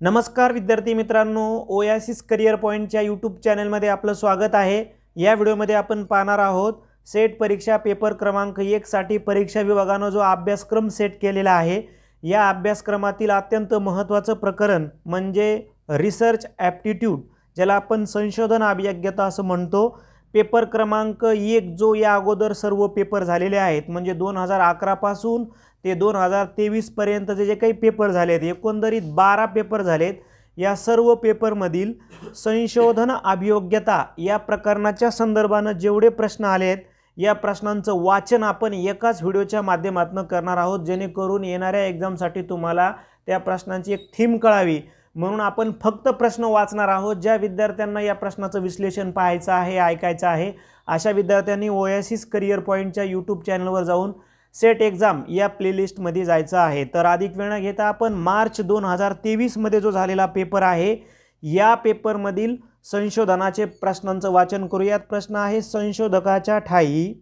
नमस्कार विद्यार्थी मित्रांनो, ओएसिस करियर पॉइंटच्या यूट्यूब चॅनलमध्ये आपलं स्वागत आहे। या व्हिडिओमध्ये आपण पाहणार आहोत सेट परीक्षा पेपर क्रमांक 1 साठी परीक्षा विभागाने जो अभ्यासक्रम सेट केलेला आहे, या अभ्यासक्रमातील अत्यंत महत्त्वाचं प्रकरण म्हणजे रिसर्च ॲप्टिट्यूड, ज्याला आपण संशोधन अभियोग्यता असं म्हणतो। पेपर क्रमांक 1 जो या अगोदर सर्व पेपर झालेले आहेत, म्हणजे 2011 पासून ते 2023 पर्यंतचे जे काही पेपर झालेत, एकंदरीत 12 पेपर झालेत। या सर्व पेपरमधील संशोधन अभियोग्यता या प्रकरणाच्या संदर्भाने जेवढे प्रश्न आलेत, या प्रश्नांचं वाचन आपण एकाच व्हिडिओच्या माध्यमातून करणार आहोत, जेणेकरून येणाऱ्या एक्झामसाठी तुम्हाला त्या प्रश्नांची एक थीम कळावी। म्हणून आपण फक्त प्रश्न वाचणार आहोत। ज्या विद्यार्थ्यांना या प्रश्नाचं विश्लेषण पाहायचं आहे, ऐकायचं आहे, अशा विद्यार्थ्यांनी ओएसिस करियर पॉइंटच्या यूट्यूब चॅनलवर जाऊन सेट एग्जाम या प्लेलिस्टमध्ये जायचं आहे। तर अधिक वेळ न घेता आपण मार्च 2023 मध्ये जो झालेला पेपर आहे, या पेपरमधील संशोधनाचे प्रश्नांचं वाचन करूयात। प्रश्न आहे, संशोधकाच्या ठाई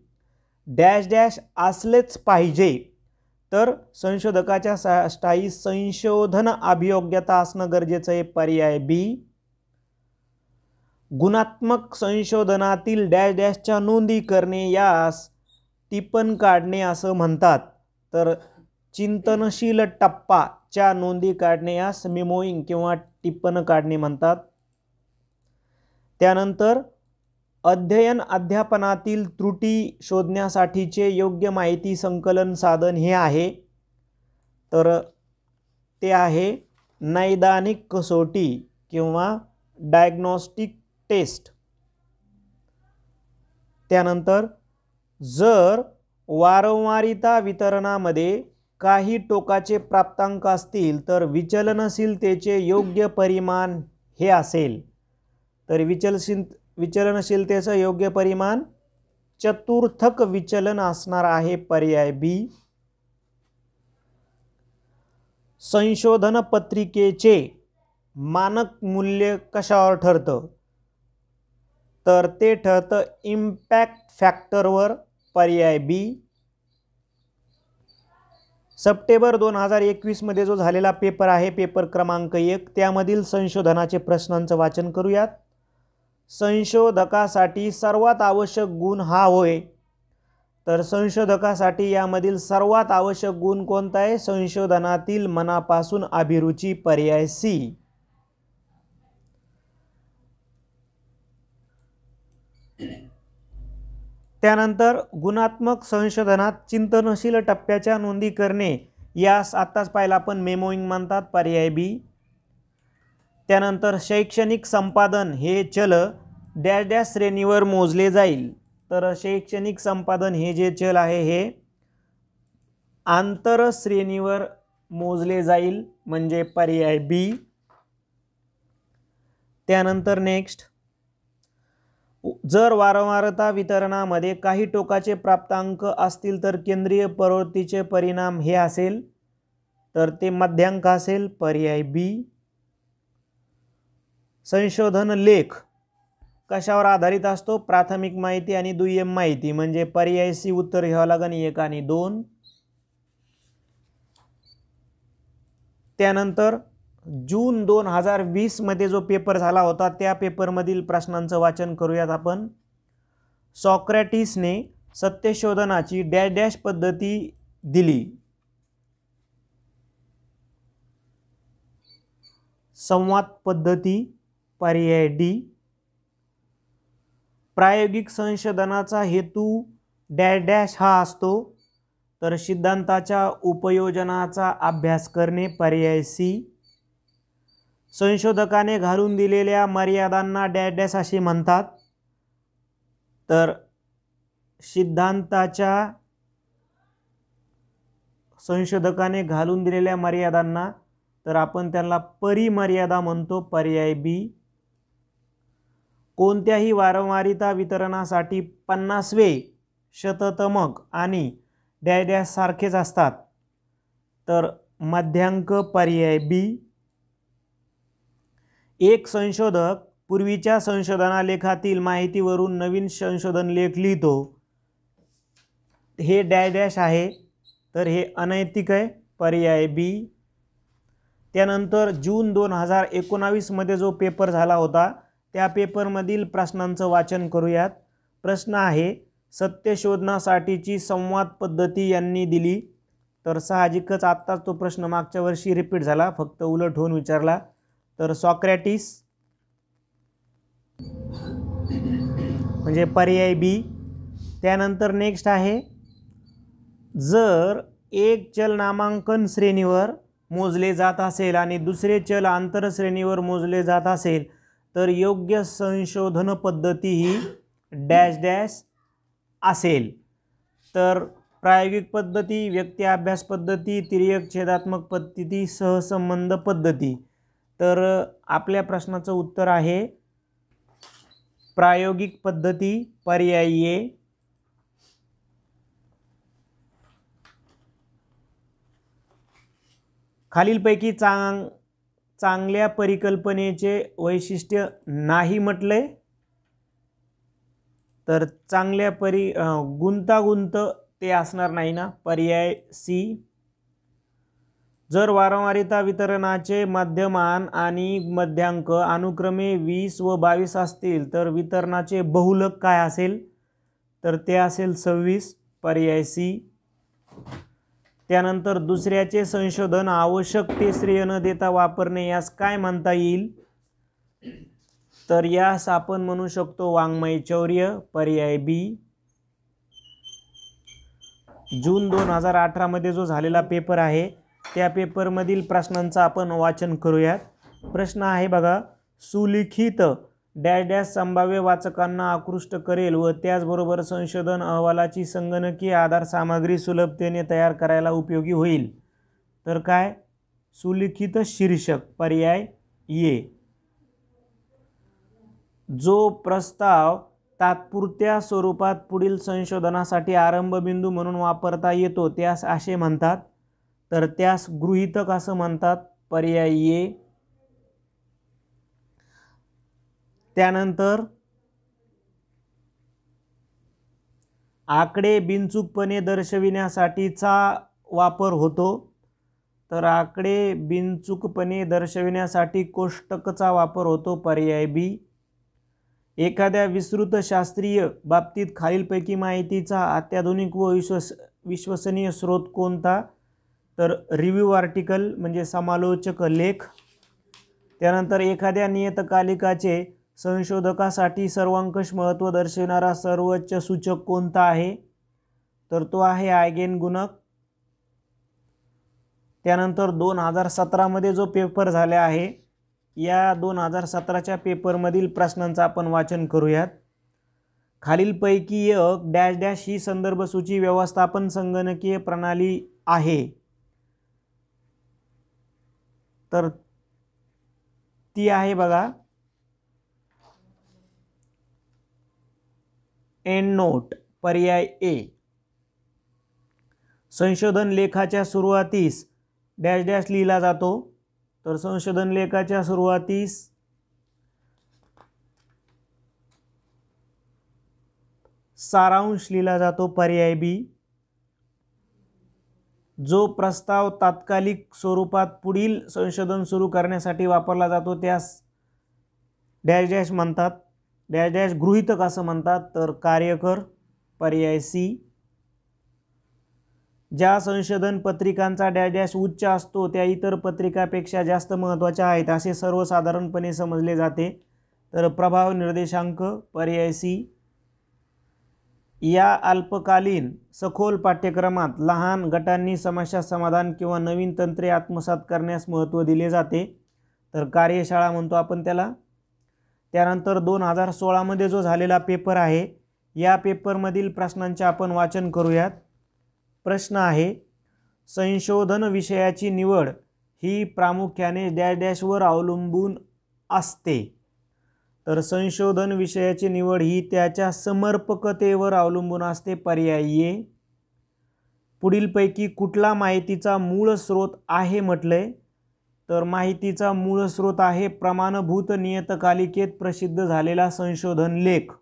डॅश डॅश असलेच पाहिजे। तर संशोधकाच्या ठाई संशोधन अभियोग्यता असणं गरजेचं आहे, पर्याय बी। गुणात्मक संशोधनातील डॅश डॅशच्या नोंदी करणे यास टिप्पण काढणे असं म्हणतात। तर चिंतनशील टप्पाच्या नोंदी काढणे यास मेमोइंग किंवा टिप्पण काढणे म्हणतात। त्यानंतर अध्ययन अध्यापनातील त्रुटी शोधण्यासाठीचे योग्य माहिती संकलन साधन हे आहे, तर ते आहे नैदानिक कसोटी किंवा डायग्नोस्टिक टेस्ट। त्यानंतर जर वारंवारिता वितरणामध्ये काही टोकाचे प्राप्तांक असतील तर विचलनशीलतेचे योग्य परिमाण हे असेल। तर विचलनशीलतेचं योग्य परिमाण चतुर्थक विचलन असणार आहे, पर्याय बी। संशोधन पत्रिकेचे मानक मूल्य कशावर ठरतं? तर ते ठरतं इम्पॅक्ट फॅक्टरवर, पर्याय बी। सप्टेंबर 2021 मध्ये जो झालेला पेपर आहे, पेपर क्रमांक 1, त्यामधील संशोधनाचे प्रश्नांचं वाचन करूयात। संशोधकासाठी सर्वात आवश्यक गुण हा होय। तर संशोधकासाठी यामधील सर्वात आवश्यक गुण कोणता आहे? संशोधनातील मनापासून अभिरुची, पर्याय सी। त्यानंतर गुणात्मक संशोधनात चिंतनशील टप्प्याच्या नोंदी करणे यास आत्ताच पाहिलं आपण मेमोइंग म्हणतात, पर्याय बी। त्यानंतर शैक्षणिक संपादन हे चल डॅश डॅश श्रेणीवर मोजले जाईल। तर शैक्षणिक संपादन हे जे चल आहे हे आंतर श्रेणीवर मोजले जाईल, म्हणजे पर्याय बी। त्यानंतर नेक्स्ट, जर वारंवारता वितरणामध्ये काही टोकाचे प्राप्तांक असतील तर केंद्रीय प्रवृत्तीचे परिणाम हे असेल, तर ते मध्यांक असेल, पर्याय बी। संशोधन लेख कशावर आधारित असतो? प्राथमिक माहिती आणि दुय्यम माहिती, म्हणजे पर्याय सी उत्तर घ्यावं लागेल, 1 आणि 2। त्यानंतर जून 2020 मध्ये जो पेपर झाला होता, त्या पेपरमधील प्रश्नांचं वाचन करूयात आपण। सॉक्रेटिसने सत्यशोधनाची डॅश डॅश पद्धती दिली। संवाद पद्धती, पर्याय डी। प्रायोगिक संशोधनाचा हेतू डॅश डॅश हा असतो। तर सिद्धांताच्या उपयोजनाचा अभ्यास करणे, पर्याय सी। संशोधकाने घालून दिलेल्या मर्यादांना डॅश डॅश असे म्हणतात। तर संशोधकाने घालून दिलेल्या मर्यादांना तर आपण त्यांना परिमर्यादा म्हणतो, पर्याय बी। कोणत्याही वारंवारिता वितरणासाठी 50वे शततमक आणि डॅश डॅश सारखेच असतात, तर मध्यांक, पर्याय बी। एक संशोधक पूर्वीच्या संशोधनालेखातील माहितीवरून नवीन संशोधन लेख लिहितो, हे डॅश डॅश आहे, तर हे अनैतिक आहे, पर्याय बी। त्यानंतर जून 2019 मध्ये जो पेपर झाला होता त्या पेपरमधील प्रश्नांचं वाचन करूयात। प्रश्न आहे, सत्य शोधण्यासाठीची संवाद पद्धती यांनी दिली। तर साहजिकच आत्ताच तो प्रश्न मागच्या वर्षी रिपीट झाला, फक्त उलट होऊन विचारला। तर सॉक्रेटिस म्हणजे पर्याय बी। त्यानंतर नेक्स्ट आहे, जर एक चल नामांकन श्रेणीवर मोजले जात असेल आणि दुसरे चल आंतर श्रेणीवर मोजले जात असेल तर योग्य संशोधन पद्धती ही डॅश डॅश असेल। तर प्रायोगिक पद्धती, व्यक्ती अभ्यास पद्धती, तिर्यक छेदात्मक पद्धती, सहसंबंध पद्धती। तर आपल्या प्रश्नाचं उत्तर आहे प्रायोगिक पद्धती, पर्याय ए। खालीलपैकी चांगल्या परिकल्पनेचे वैशिष्ट्य नाही म्हटले, तर चांगल्या गुंतागुंत ते असणार नाही ना, पर्याय सी। जर वारंवारिता वितरणाचे मध्यमान आणि मध्यांक अनुक्रमे 20 व 22 असतील तर वितरणाचे बहुलक काय असेल, तर ते असेल 26, पर्याय सी। त्यानंतर दुसऱ्याचे संशोधन आवश्यक ते श्रेय न देता वापरणे यास काय म्हणता येईल, तर यास आपण म्हणू शकतो वाङ्मय चौर्य, पर्याय बी। जून 2018 मध्ये जो झालेला पेपर आहे त्या पेपरमधील प्रश्नांचं आपण वाचन करूयात। प्रश्न आहे बघा, सुलिखित डॅश डॅश संभाव्य वाचकांना आकृष्ट करेल व त्याचबरोबर संशोधन अहवालाची संगणकीय आधार सामग्री सुलभतेने तयार करायला उपयोगी होईल। तर काय, सुलिखित शीर्षक, पर्याय ए। जो प्रस्ताव तात्पुरत्या स्वरूपात पुढील संशोधनासाठी आरंभबिंदू म्हणून वापरता येतो त्यास असे म्हणतात, तर त्यास गृहीतक असं म्हणतात, पर्याय ए। त्यानंतर आकडे बिनचूकपणे दर्शविण्यासाठीचा वापर होतो, तर आकडे बिनचूकपणे दर्शविण्यासाठी कोष्टकचा वापर होतो, पर्याय बी। एखाद्या विस्तृत शास्त्रीय बाबतीत खालीलपैकी माहितीचा अत्याधुनिक व विश्वसनीय स्रोत कोणता, तर रिव्ह्यू आर्टिकल म्हणजे समालोचक लेख। त्यानंतर एखाद्या नियतकालिकाचे संशोधकासाठी सर्वंकष महत्त्व दर्शविणारा सर्वोच्च सूचक कोणता आहे, तर तो आहे आयगेन गुणक। त्यानंतर 2017 मध्ये जो पेपर झाले आहे या 2017च्या पेपरमधील प्रश्नांचं आपण वाचन करूयात। खालीलपैकी एक डॅश डॅश ही संदर्भ सूची व्यवस्थापन संगणकीय प्रणाली आहे, तर ती आहे बघा एंड नोट, पर्याय ए। संशोधन लेखाच्या सुरुवातीस डॅश डॅश लिहिला जातो, तर संशोधन लेखाच्या सुरुवातीस सारांश लिहिला जातो, पर्याय बी। जो प्रस्ताव तात्कालिक स्वरूपात पुढील संशोधन सुरू करण्यासाठी वापरला जातो त्यास डॅश डॅश म्हणतात, डॅश डॅश गृहीतक असं म्हणतात, तर कार्यकर, पर्याय सी। ज्या संशोधन पत्रिकांचा डॅश डॅश उच्च असतो त्या इतर पत्रिकापेक्षा जास्त महत्त्वाच्या आहेत असे सर्वसाधारणपणे समजले जाते, तर प्रभाव निर्देशांक, पर्याय सी। या अल्पकालीन सखोल पाठ्यक्रमात लहान गटांनी समस्या समाधान किंवा नवीन तंत्रे आत्मसात करण्यास महत्त्व दिले जाते, तर कार्यशाळा म्हणतो आपण त्याला। त्यानंतर 2016 मध्ये जो झालेला पेपर आहे या पेपरमधील प्रश्नांचे आपण वाचन करूयात। प्रश्न आहे, संशोधन विषयाची निवड ही प्रामुख्याने डॅश डॅशवर अवलंबून असते, तर संशोधन विषयाची निवड ही त्याच्या समर्पकतेवर अवलंबून असते, पर्याय ए। पुढीलपैकी कुठला माहितीचा मूळ स्रोत आहे म्हटले, तर माहितीचा मूळ स्रोत आहे प्रमाणभूत नियतकालिकेत प्रसिद्ध झालेला संशोधन लेख।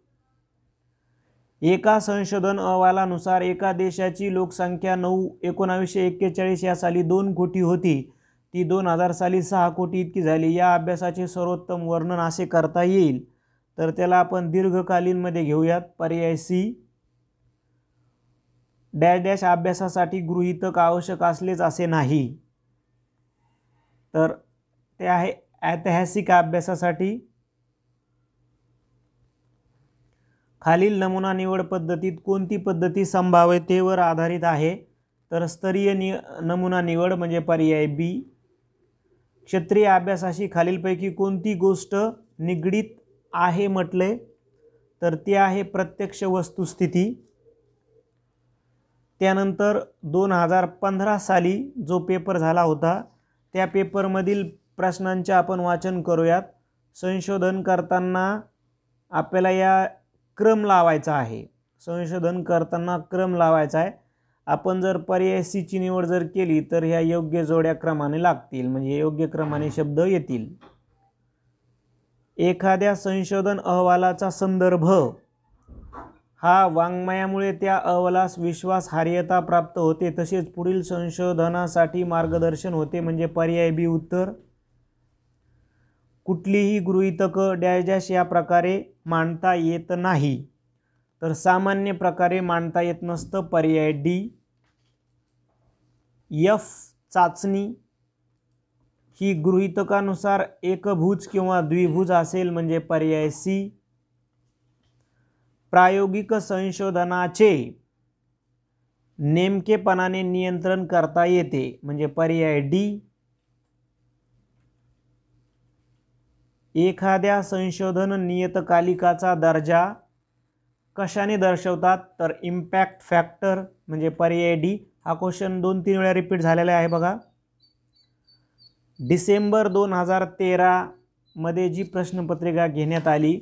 एका संशोधन अहवालानुसार एका देशाची लोकसंख्या 1941 या साली 2 कोटी होती, ती 2000 साली 6 कोटी इतकी झाली। या अभ्यासाचे सर्वोत्तम वर्णन असे करता येईल, तर त्याला आपण दीर्घकालीन मध्ये घेऊयात। पर्याय सी। डॅश डॅश अभ्यासासाठी गृहीतक आवश्यक असलेच असे नाही, तर ते आहे ऐतिहासिक अभ्यासासाठी। खालील नमुना निवड पद्धतीत कोणती पद्धती संभाव्यतेवर आधारित आहे, तर स्तरीय नमुना निवड म्हणजे पर्याय बी। क्षेत्रीय अभ्यासाशी खालीलपैकी कोणती गोष्ट निगडीत आहे म्हटले, तर ती आहे प्रत्यक्ष वस्तुस्थिती। त्यानंतर 2015 साली जो पेपर झाला होता त्या पेपरमधील प्रश्नांचे आपण वाचन करूयात। संशोधन करताना आपल्याला या क्रम लावायचा आहे, संशोधन करताना क्रम लावायचा आहे। आपण जर पर्याय सी ची निवड जर केली तर ह्या योग्य जोड्या क्रमाने लागतील, म्हणजे योग्य क्रमाने शब्द येतील। एखाद्या संशोधन अहवालाचा संदर्भ हा वाङ्मयामुळे त्या अहवालास विश्वासार्हता प्राप्त होते, तसेच पुढील संशोधनासाठी मार्गदर्शन होते, म्हणजे पर्याय बी उत्तर। कुठलीही गृहीतक डॅश डॅश या प्रकारे मांडता येत नाही, तर सामान्य प्रकारे मांडता येत नसतं, पर्याय डी। एफ चाचणी ही गृहीतकानुसार एकभुज किंवा द्विभुज असेल, म्हणजे पर्याय सी। प्रायोगिक संशोधनाचे नेमकेपणाने नियंत्रण करता येते, म्हणजे पर्याय डी। एखाद्या संशोधन नियतकालिकाचा दर्जा कशाने दर्शवतात, तर इम्पॅक्ट फॅक्टर, म्हणजे पर्याय डी। हा क्वेश्चन 2-3 वेळा रिपीट झालेला आहे बघा। डिसेंबर 2013 मध्ये जी प्रश्नपत्रिका घेण्यात आली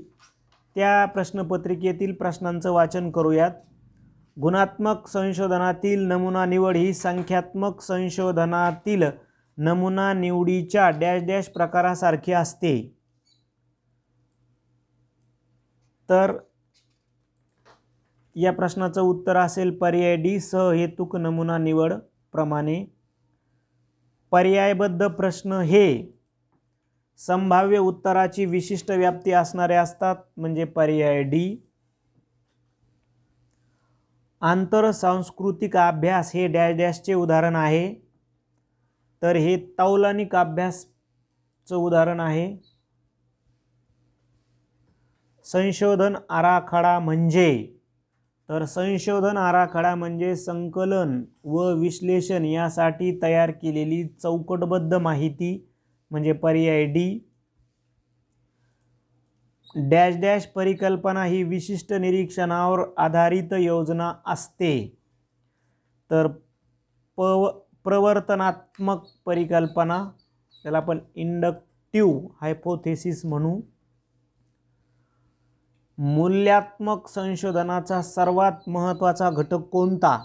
त्या प्रश्नपत्रिकेतील प्रश्नांचं वाचन करूयात। गुणात्मक संशोधनातील नमुना निवड ही संख्यात्मक संशोधनातील नमुना निवडीच्या डॅश डॅश प्रकारासारखी असते, तर या प्रश्नाचं उत्तर असेल पर्याय डी, सहहेतुक नमुना निवड प्रमाणे। पर्यायबद्ध प्रश्न हे संभाव्य उत्तराची विशिष्ट व्याप्ती असणारे असतात, म्हणजे पर्याय डी। आंतरसांस्कृतिक अभ्यास हे डॅश डॅशचे उदाहरण आहे, तर हे तौलनिक अभ्यासचं उदाहरण आहे। संशोधन आराखडा म्हणजे, तर संशोधन आराखडा म्हणजे संकलन व विश्लेषण यासाठी तयार केलेली चौकटबद्ध माहिती, म्हणजे पर्याय डी। डॅश डॅश परिकल्पना ही विशिष्ट निरीक्षणावर आधारित योजना असते, तर प्रवर्तनात्मक परिकल्पना, त्याला आपण इंडक्टिव्ह हायपोथेसिस म्हणू। मूल्यात्मक संशोधनाचा सर्वात महत्त्वाचा घटक कोणता,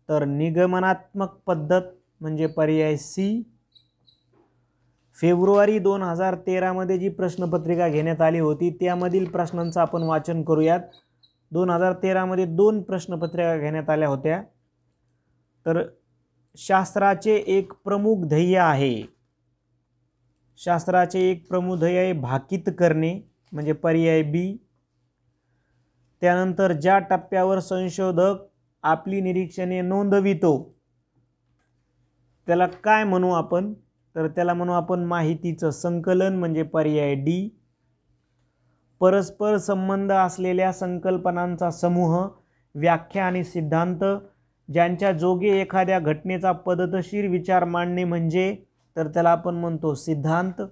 तर निगमनात्मक पद्धत, म्हणजे पर्याय सी। फेब्रुवारी 2013 मध्ये जी प्रश्नपत्रिका घेण्यात आली होती त्यामधील प्रश्नांचं आपण वाचन करूयात। 2013 मध्ये 2 प्रश्नपत्रिका घेण्यात आल्या होत्या, तर शास्त्राचे एक प्रमुख ध्येय आहे, शास्त्राचे एक प्रमुख ध्येय आहे भाकित करणे, म्हणजे पर्याय बी। त्यानंतर ज्या टप्प्यावर संशोधक आपली निरीक्षणे नोंदवितो त्याला काय म्हणू आपण, तर त्याला म्हणू आपण माहितीचं संकलन, म्हणजे पर्याय डी। परस्पर संबंध असलेल्या संकल्पनांचा समूह, व्याख्या आणि सिद्धांत ज्यांच्या जोगे एखाद्या घटनेचा पद्धतशीर विचार मांडणे म्हणजे, तर त्याला आपण म्हणतो सिद्धांत।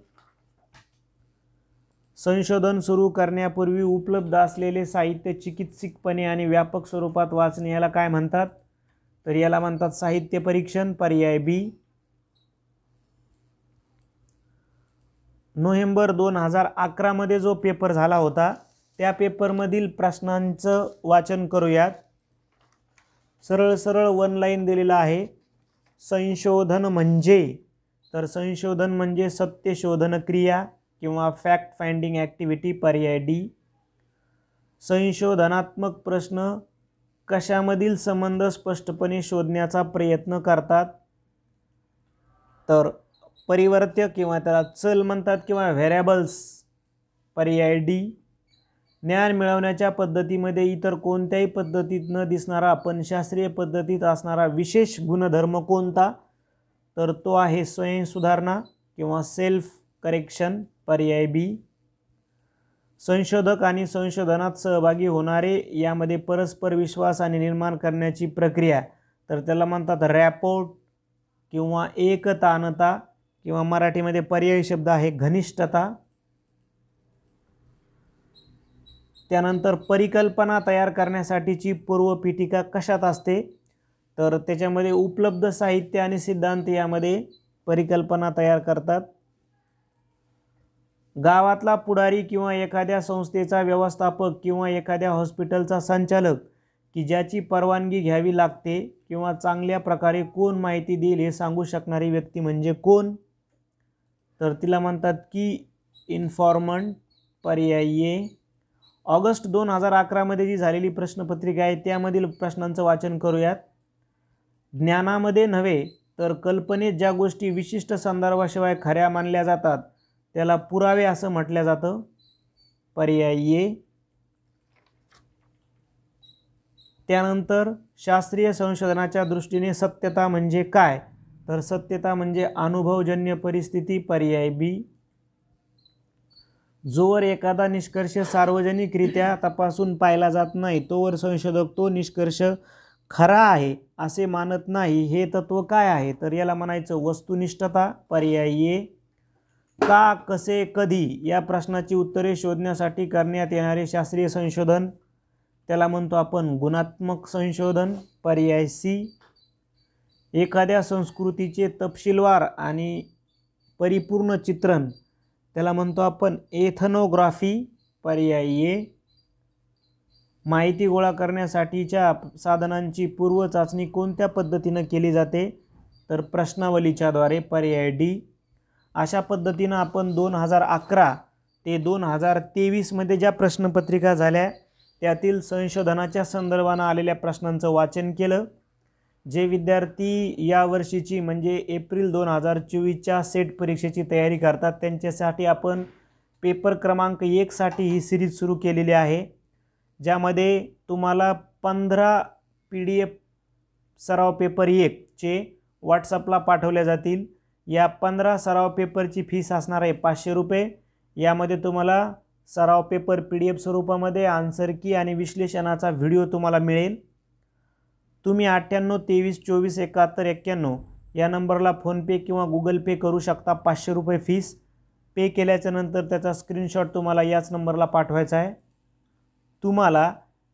संशोधन सुरू करण्यापूर्वी उपलब्ध असलेले साहित्य चिकित्सिकपणे आणि व्यापक स्वरूपात वाचणे याला काय म्हणतात, तर याला म्हणतात साहित्य परीक्षण, पर्याय बी। नोव्हेंबर 2011 मध्ये जो पेपर झाला होता त्या पेपरमधील प्रश्नांचं वाचन करूयात। सरळ सरळ 1 लाईन दिलेला आहे। संशोधन म्हणजे, तर संशोधन म्हणजे सत्य शोधन क्रिया किंवा फॅक्ट फाइंडिंग ॲक्टिव्हिटी, पर्याय डी। संशोधनात्मक प्रश्न कशामधील संबंध स्पष्टपणे शोधण्याचा प्रयत्न करतात, तर परिवर्त्य किंवा त्याला चल म्हणतात किंवा व्हेरिएबल्स पर्याय डी. ज्ञान मिळवण्याच्या पद्धतीमध्ये इतर कोणत्याही पद्धतीत न दिसणारा पण शास्त्रीय पद्धतीत असणारा विशेष गुणधर्म कोणता, तर तो आहे स्वयंसुधारणा किंवा सेल्फ करेक्शन पर्याय बी. संशोधक आणि संशोधनात सहभागी होणारे यामध्ये परस्पर विश्वासाने निर्माण करण्याची प्रक्रिया, तर त्याला म्हणतात रॅपोर्ट किंवा एकतानता किंवा मराठीमध्ये पर्यायी शब्द आहे घनिष्ठता. त्यानंतर परिकल्पना तयार करण्यासाठीची पूर्वपीठिका कशात असते, तर त्याच्यामध्ये उपलब्ध साहित्य आणि सिद्धांत यामध्ये परिकल्पना तयार करतात. गावातला पुढारी किंवा एखाद्या संस्थेचा व्यवस्थापक किंवा एखाद्या हॉस्पिटलचा संचालक की ज्याची परवानगी घ्यावी लागते किंवा चांगल्या प्रकारे कोण माहिती देईल हे सांगू शकणारी व्यक्ती म्हणजे कोण, तर तिला म्हणतात की इन्फॉर्मंट पर्याय ए. ऑगस्ट 2011 मध्ये जी झालेली प्रश्नपत्रिका आहे त्यामधील प्रश्नांचं वाचन करूयात. ज्ञानामध्ये नव्हे तर कल्पनेत ज्या गोष्टी विशिष्ट संदर्भाशिवाय खऱ्या मानल्या जातात त्याला पुरावे असं म्हटलं जातं पर्याय ए. त्यानंतर शास्त्रीय संशोधनाच्या दृष्टीने सत्यता म्हणजे काय, तर सत्यता म्हणजे अनुभवजन्य परिस्थिती पर्याय बी. जोवर एखादा निष्कर्ष सार्वजनिकरित्या तपासून पाहिला जात नाही तोवर संशोधक तो निष्कर्ष खरा आहे असे मानत नाही. हे तत्व काय आहे, तर याला म्हणायचं वस्तुनिष्ठता पर्याय ए. का, कसे, कधी या प्रश्नाची उत्तरे शोधण्यासाठी करण्यात येणारे शास्त्रीय संशोधन त्याला म्हणतो आपण गुणात्मक संशोधन पर्याय सी. एखाद्या संस्कृतीचे तपशीलवार आणि परिपूर्ण चित्रण त्याला म्हणतो आपण एथनोग्राफी पर्याय ए. माहिती गोळा करण्यासाठीच्या साधनांची पूर्व चाचणी कोणत्या पद्धतीने केली जाते, तर प्रश्नावलीच्याद्वारे पर्याय डी. अशा पद्धतीने आपण 2011 ते 2023 मध्ये ज्या प्रश्नपत्रिका झाल्या त्यातील संशोधनाच्या संदर्भाने आलेल्या प्रश्नांचं वाचन केलं. जे विद्यार्थी या वर्षीची म्हणजे एप्रिल 2024च्या सेट परीक्षेची तयारी करतात त्यांच्यासाठी आपण पेपर क्रमांक 1 साठी ही सिरीज सुरू केलेली आहे, ज्यामध्ये तुम्हाला 15 PDF सराव पेपर 1 चे व्हॉट्सअपला पाठवले जातील. या 15 सराव पेपरची फीस असणार आहे 500 रुपये. यामध्ये तुम्हाला सराव पेपर PDF स्वरूपामध्ये आन्सर की आणि विश्लेषणाचा व्हिडिओ तुम्हाला मिळेल. तुम्ही 98 23 24 71 91 या नंबरला फोनपे किंवा गूगल पे करू शकता. 500 रुपये फीस पे केल्याच्या नंतर त्याचा स्क्रीनशॉट तुम्हाला याच नंबरला पाठवायचा आहे. तुम्हाला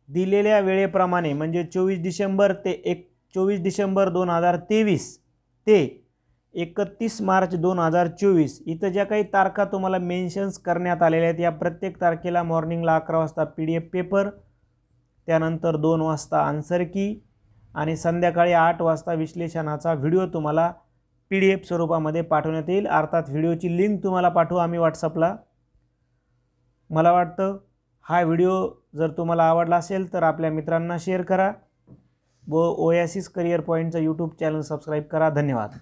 दिलेल्या वेळेप्रमाणे म्हणजे 24 डिसेंबर 2023 ते 31 मार्च 2024 इथं ज्या काही तारखा तुम्हाला मेन्शन्स करण्यात आलेल्या आहेत या प्रत्येक तारखेला मॉर्निंगला 11 वाजता PDF पेपर, त्यानंतर 2 वाजता आन्सर की आणि संध्याकाळी 8 वाजता विश्लेषणाचा व्हिडिओ तुम्हाला PDF स्वरूपामध्ये पाठवण्यात येईल. अर्थात व्हिडिओची लिंक तुम्हाला पाठवू आम्ही व्हॉट्सअपला. मला वाटतं हा व्हिडिओ जर तुम्हाला आवडला असेल तर आपल्या मित्रांना शेअर करा व ओएसिस करियर पॉईंटचं यूट्यूब चॅनल सबस्क्राईब करा. धन्यवाद.